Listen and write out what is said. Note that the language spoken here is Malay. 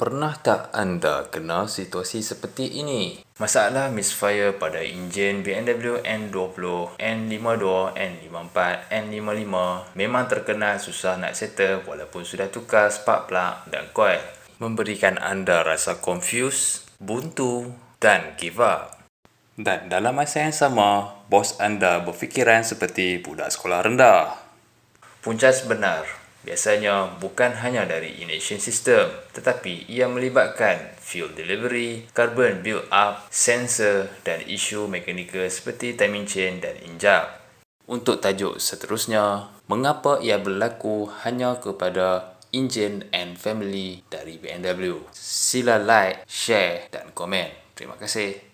Pernah tak anda kenal situasi seperti ini? Masalah misfire pada enjin BMW N20, N52, N54, N55 memang terkenal susah nak settle walaupun sudah tukar spark plug dan coil. Memberikan anda rasa confused, buntu dan give up. Dan dalam masa yang sama, bos anda berfikiran seperti budak sekolah rendah. Punca sebenar biasanya bukan hanya dari ignition system, tetapi ia melibatkan fuel delivery, carbon build-up, sensor dan isu mekanikal seperti timing chain dan injap. Untuk tajuk seterusnya, mengapa ia berlaku hanya kepada enjin and family dari BMW? Sila like, share dan komen. Terima kasih.